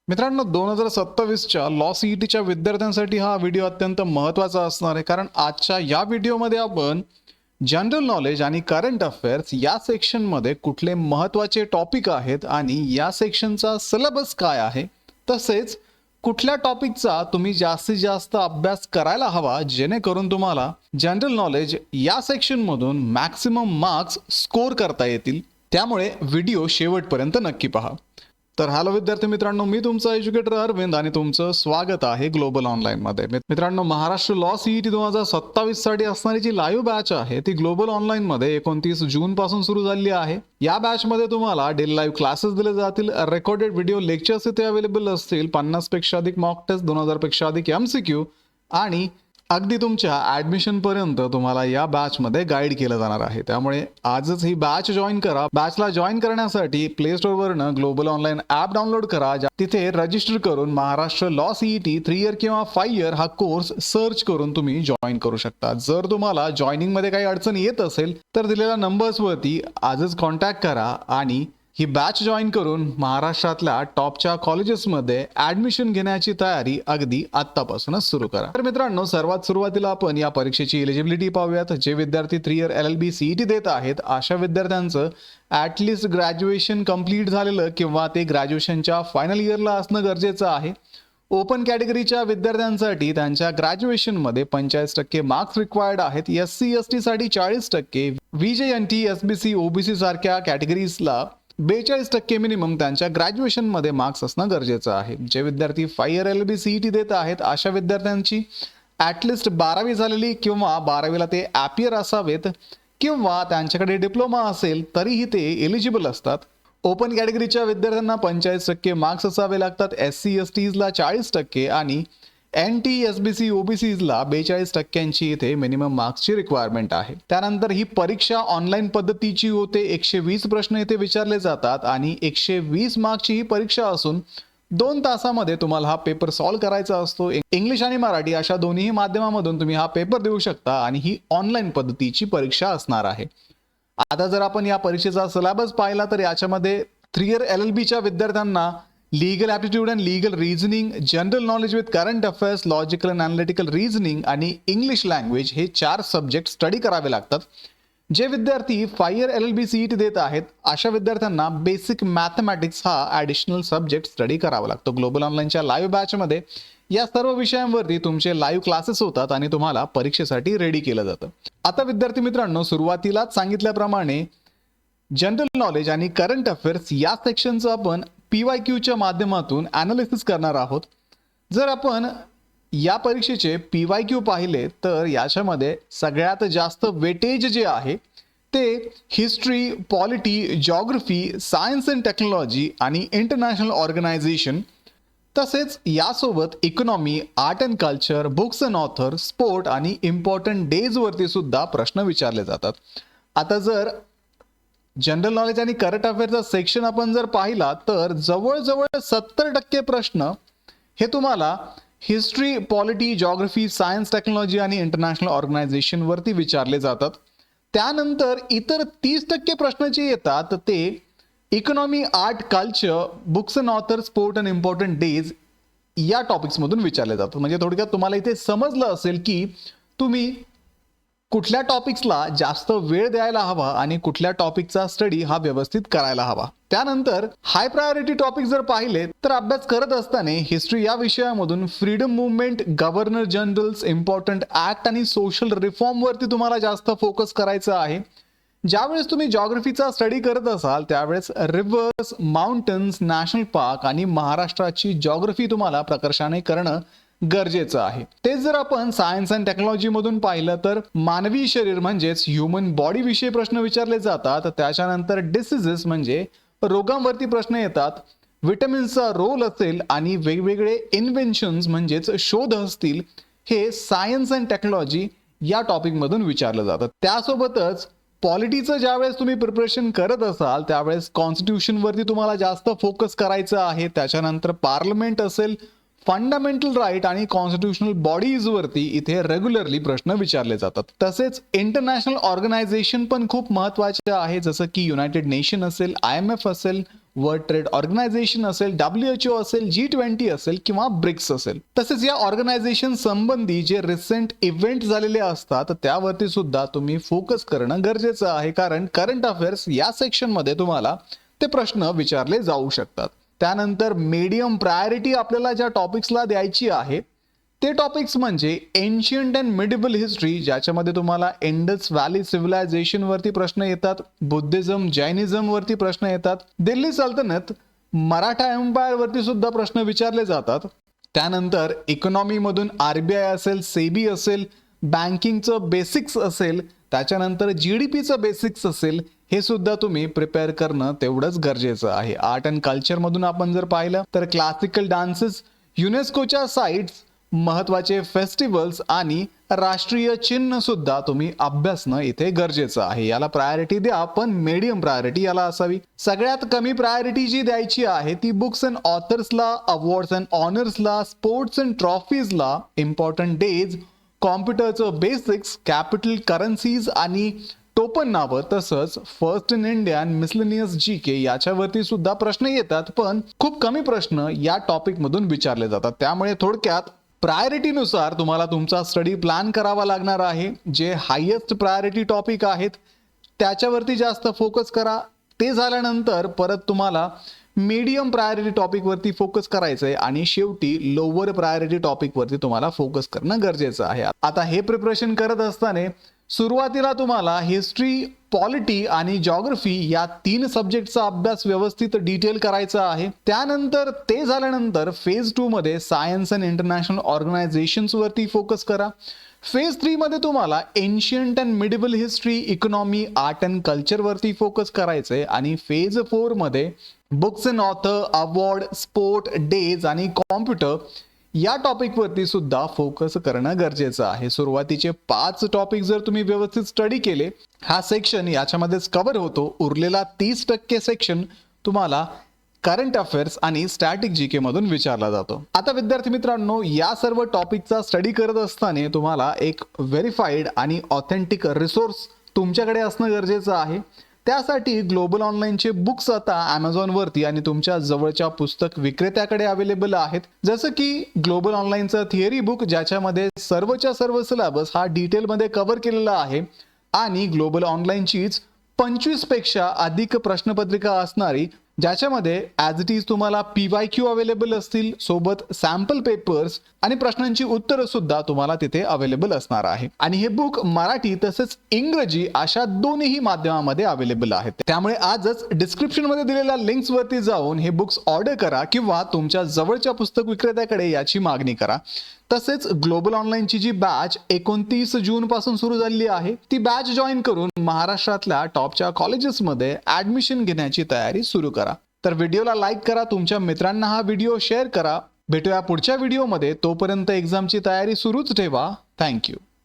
मित्रांनो 2027च्या लॉ सीईटीच्या विद्यार्थ्यांसाठी हा व्हिडिओ अत्यंत महत्त्वाचा असणार आहे, कारण आजच्या या व्हिडिओमध्ये आपण जनरल नॉलेज आणि करंट अफेअर्स या सेक्शनमध्ये कुठले महत्त्वाचे टॉपिक आहेत आणि या सेक्शनचा सिलेबस काय आहे, तसेच कुठल्या टॉपिकचा तुम्ही जास्तीत जास्त अभ्यास करायला हवा जेणेकरून तुम्हाला जनरल नॉलेज या सेक्शनमधून मॅक्सिमम मार्क्स स्कोर करता येतील। त्यामुळे व्हिडिओ शेवटपर्यंत नक्की पहा। तर हॅलो विद्यार्थी मित्रांनो, मी तुमचा एज्युकेटर अरविंद आणि तुमचं स्वागत आहे ग्लोबल ऑनलाईन मध्ये। मित्रांनो, महाराष्ट्र लॉ सीईटी 2027 साठी असणारी जी लाईव्ह बॅच आहे ती ग्लोबल ऑनलाईन मध्ये 29 जून पासून सुरू झाली आहे। या बॅच मध्ये तुम्हाला डेली लाईव्ह क्लासेस दिले जातील, रेकॉर्डेड व्हिडिओ लेक्चर्स इथे अवेलेबल असतील, 50 पेक्षा अधिक मॉक टेस्ट, 2000 पेक्षा अधिक एमसीक्यू आणि अगदी तुमच्या ऍडमिशन पर्यंत तुम्हाला या बॅच मध्ये गाईड केलं जाणार आहे। त्यामुळे आजच ही बॅच जॉईन करा। बॅचला जॉईन करण्यासाठी प्ले स्टोर वरनं ग्लोबल ऑनलाईन ऍप डाउनलोड करा, तिथे रजिस्टर करून महाराष्ट्र लॉ सीईटी 3 इयर किंवा 5 इयर हा कोर्स सर्च करून तुम्ही जॉईन करू शकता। जर तुम्हाला जॉईनिंग मध्ये काही अडचण येत असेल तर दिलेल्या नंबर्सवरती आजच कॉन्टॅक्ट करा आणि ही बॅच जॉईन करून महाराष्ट्रातल्या टॉपच्या कॉलेजेसमध्ये ऍडमिशन घेण्याची तयारी अगदी आत्तापासूनच सुरू करा। तर मित्रांनो, सर्वात सुरुवातीला आपण या परीक्षेची एलिजिबिलिटी पाहूयात। जे विद्यार्थी 3 इयर LLB सीईटी देत आहेत अशा विद्यार्थ्यांचं ॲटलिस्ट ग्रॅज्युएशन कंप्लीट झालेलं किंवा ते ग्रॅज्युएशनच्या फायनल इयरला असणं गरजेचं आहे। ओपन कॅटेगरीच्या विद्यार्थ्यांसाठी त्यांच्या ग्रॅज्युएशनमध्ये 45% मार्क्स रिक्वायर्ड आहेत। SC ST साठी 40%, VJNT SBC OBC सारख्या कॅटेगरीजला 42% मिनिमम त्यांच्या ग्रॅज्युएशन मध्ये मार्क्स असणं गरजेचं आहे। जे विद्यार्थी 5 इयर LLB सीईटी देत आहेत अशा विद्यार्थ्यांची ॲटलिस्ट 12वी झालेली किंवा 12वीला ते ॲपियर असावेत किंवा त्यांच्याकडे डिप्लोमा असेल तरीही ते एलिजिबल असतात। ओपन कॅटेगरीच्या विद्यार्थ्यांना 45% मार्क्स असावे लागतात। SC STजला 40% आणि NT SBC OBCजला 42% इथे मिनिमम मार्क्सची रिक्वायरमेंट आहे। त्यानंतर ही परीक्षा ऑनलाईन पद्धतीची होते। 120 प्रश्न इथे विचारले जातात आणि 120 मार्क्सची ही परीक्षा असून 2 तासामध्ये तुम्हाला हा पेपर सॉल्व्ह करायचा असतो। इंग्लिश आणि मराठी अशा दोन्ही माध्यमामधून तुम्ही हा पेपर देऊ शकता आणि ही ऑनलाईन पद्धतीची परीक्षा असणार आहे। आता जर आपण या परीक्षेचा सिलेबस पाहिला तर याच्यामध्ये 3 इयर LLBच्या विद्यार्थ्यांना legal aptitude and legal reasoning, general knowledge with current affairs, logical and analytical reasoning आणि इंग्लिश लँग्वेज हे 4 सब्जेक्ट स्टडी करावे लागतात। जे विद्यार्थी 5 इयर LLB सीईटी देत आहेत अशा विद्यार्थ्यांना बेसिक मॅथमॅटिक्स हा ॲडिशनल सब्जेक्ट स्टडी करावा लागतो। ग्लोबल ऑनलाईनच्या लाईव्ह बॅचमध्ये या सर्व विषयांवरती तुमचे लाईव्ह क्लासेस होतात आणि तुम्हाला परीक्षेसाठी रेडी केलं जातं। आता विद्यार्थी मित्रांनो, सुरुवातीलाच सांगितल्याप्रमाणे जनरल नॉलेज आणि करंट अफेअर्स या सेक्शनचं आपण PYQच्या माध्यमातून ॲनालिसिस करणार आहोत। जर आपण या परीक्षेचे PYQ पाहिले तर याच्यामध्ये सगळ्यात जास्त वेटेज जे आहे ते history, polity, geography, science and technology आणि इंटरनॅशनल ऑर्गनायझेशन, तसेच यासोबत economy, art and culture, books and author, sport आणि इम्पॉर्टंट डेज वरती सुद्धा प्रश्न विचारले जातात। आता जर जनरल नॉलेज आणि करंट अफेअर्सचा सेक्शन आपण जर पाहिला तर जवळजवळ 70% प्रश्न हे तुम्हाला history, polity, geography, science, technology आणि इंटरनॅशनल ऑर्गनायझेशन वरती विचारले जातात। त्यानंतर इतर 30% प्रश्न जे येतात ते economy, art, culture, books and author, sport and important days या टॉपिक्स मधून विचारले जातात। म्हणजे थोडक्यात तुम्हाला इथे समजलं असेल की तुम्ही कुठल्या टॉपिक्सला जास्त वेळ द्यायला हवा आणि कुठल्या टॉपिकचा स्टडी हा व्यवस्थित करायला हवा। त्यानंतर हाय प्रायोरिटी टॉपिक जर पाहिले तर अभ्यास करत असताना हिस्ट्री या विषयामधून freedom movement, governor generals, important act आणि सोशल रिफॉर्म वरती तुम्हाला जास्त फोकस करायचा आहे। ज्यावेळेस तुम्ही जॉग्रफीचा स्टडी करत असाल त्यावेळेस रिव्हर्स, माउंटन्स, नॅशनल पार्क आणि महाराष्ट्राची जॉग्रफी तुम्हाला प्रकर्षाने करणं गरजेचं आहे। तेच जर आपण सायन्स अँड टेक्नॉलॉजी मधून पाहिलं तर मानवी शरीर म्हणजेच ह्युमन बॉडी विषयी प्रश्न विचारले जातात। त्याच्यानंतर डिसीजेस म्हणजे रोगांवरती प्रश्न येतात, विटॅमिन्सचा रोल असेल आणि वेगवेगळे इन्व्हेन्शन्स म्हणजेच शोध असतील, हे सायन्स अँड टेक्नॉलॉजी या टॉपिक मधून विचारलं जातं। त्यासोबतच पॉलिटीचं ज्यावेळेस तुम्ही प्रिपरेशन करत असाल त्यावेळेस कॉन्स्टिट्यूशन वरती तुम्हाला जास्त फोकस करायचं आहे। त्याच्यानंतर पार्लमेंट असेल, फंडामेंटल राईट आणि कॉन्स्टिट्यूशनल बॉडीज वरती इथे रेग्युलरली प्रश्न विचारले जातात। तसेच इंटरनॅशनल ऑर्गनायझेशन पण खूप महत्त्वाचे आहे, जसं की युनायटेड नेशन असेल, IMF असेल, वर्ल्ड ट्रेड ऑर्गनायझेशन असेल, WHO असेल, G20 असेल किंवा ब्रिक्स असेल. तसेच या ऑर्गनायझेशन संबंधी जे रिसेंट इव्हेंट झालेले असतात त्यावरती सुद्धा तुम्ही फोकस करणं गरजेचं आहे, कारण करंट अफेअर्स या सेक्शन मध्ये तुम्हाला ते प्रश्न विचारले जाऊ शकतात. त्यानंतर मीडियम प्रायोरिटी आपल्याला ज्या टॉपिक्सला द्यायची आहे ते टॉपिक्स म्हणजे एन्शियंट अँड मिडिवल हिस्ट्री, ज्याच्यामध्ये तुम्हाला इंडस व्हॅली सिव्हिलायझेशन वरती प्रश्न येतात, बुद्धिझम, जैनिझम वरती प्रश्न येतात, दिल्ली सल्तनत, मराठा एम्पायर वरती सुद्धा प्रश्न विचारले जातात. त्यानंतर इकॉनॉमी मधून RBI असेल, सेबी असेल, बँकिंगचं बेसिक्स असेल, त्याच्यानंतर GDPचं बेसिक्स असेल, हे सुद्धा तुम्ही प्रिपेअर करणं तेवढंच गरजेचं आहे. आर्ट अँड कल्चर मधून आपण जर पाहिलं तर क्लासिकल डान्सेस, युनेस्कोच्या साइट्स, महत्वाचे फेस्टिवल्स आणि राष्ट्रीय चिन्ह सुद्धा तुम्ही अभ्यासणं इथे गरजेचं आहे. याला प्रायोरिटी द्या, पण मीडियम प्रायोरिटी याला असावी. सगळ्यात कमी प्रायोरिटी जी द्यायची आहे ती बुक्स अँड ऑथर्सला, अवॉर्ड्स अँड ऑनर्सला, स्पोर्ट्स अँड ट्रॉफीजला, इम्पॉर्टंट डेज, कॉम्प्युटरचं बेसिक्स, कॅपिटल करन्सीज आणि टोपन नावं, तसंच first in India and miscellaneous GK याच्यावरती सुद्धा प्रश्न येतात, पण खूप कमी प्रश्न या टॉपिक मधून विचारले जातात. त्यामुळे थोडक्यात प्रायोरिटीनुसार तुम्हाला तुमचा स्टडी प्लॅन करावा लागणार आहे. जे हायेस्ट प्रायोरिटी टॉपिक आहेत त्याच्यावरती जास्त फोकस करा. ते झाल्यानंतर परत तुम्हाला मीडियम प्रायोरिटी टॉपिक वरती फोकस करायचंय आणि शेवटी लोअर प्रायोरिटी टॉपिक वरती तुम्हाला फोकस करणं गरजेचं आहे. आता हे प्रिपरेशन करत असताना सुरुवातीला तुम्हाला हिस्ट्री, पॉलिटी आणि जॉग्राफी या 3 सब्जेक्टचा अभ्यास व्यवस्थित डिटेल करायचा आहे. त्यानंतर ते झाल्यानंतर फेज 2 मध्ये सायन्स अँड इंटरनॅशनल ऑर्गनायझेशन्स वरती फोकस करा. फेज 3 मध्ये तुम्हाला ancient and medieval history, economy, art and culture वरती फोकस करायचंय आणि फेज 4 मध्ये books and author, award, sport, days आणि कॉम्प्युटर या टॉपिक वरती सुद्धा फोकस करणं गरजेचं आहे. सुरुवातीचे 5 टॉपिक जर तुम्ही व्यवस्थित स्टडी केले, हा सेक्शन याच्यामध्येच कव्हर होतो. उरलेला 30% सेक्शन तुम्हाला करंट अफेअर्स आणि स्टॅटिक GK मधून विचारला जातो. आता विद्यार्थी मित्रांनो, या सर्व टॉपिकचा स्टडी करत असताना तुम्हाला एक व्हेरीफाईड आणि ऑथेंटिक रिसोर्स तुमच्याकडे असणं गरजेचं आहे. त्यासाठी ग्लोबल ऑनलाईनचे बुक्स आता Amazon वरती आणि तुमच्या जवळच्या पुस्तक विक्रेत्याकडे अवेलेबल आहेत. जसं की ग्लोबल ऑनलाईनचं थिअरी बुक, ज्याच्यामध्ये सर्वच्या सर्व सिलेबस हा डिटेलमध्ये कव्हर केलेला आहे, आणि ग्लोबल ऑनलाईनचीच 25 पेक्षा अधिक प्रश्नपत्रिका असणारी, ज्याच्यामध्ये ॲज इट इज तुम्हाला PYQ अवेलेबल असतील, सोबत सॅम्पल पेपर्स आणि प्रश्नांची उत्तरं सुद्धा तुम्हाला तिथे अवेलेबल असणार आहे. आणि हे बुक मराठी तसेच इंग्रजी अशा दोन्ही माध्यमामध्ये अवेलेबल आहेत. त्यामुळे आजच डिस्क्रिप्शन मध्ये दिलेल्या लिंक्स वरती जाऊन हे बुक्स ऑर्डर करा किंवा तुमच्या जवळच्या पुस्तक विक्रेत्याकडे याची मागणी करा. तसेच ग्लोबल ऑनलाईनची जी बॅच 29 जून पासून सुरू झालेली आहे, ती बॅच जॉईन करून महाराष्ट्रातल्या टॉपच्या कॉलेजेसमध्ये ऍडमिशन घेण्याची तयारी सुरू करा. तर व्हिडिओला लाईक करा, तुमच्या मित्रांना हा व्हिडिओ शेअर करा. भेटूया पुढच्या व्हिडिओमध्ये. तोपर्यंत एक्झामची तयारी सुरूच ठेवा. थँक्यू.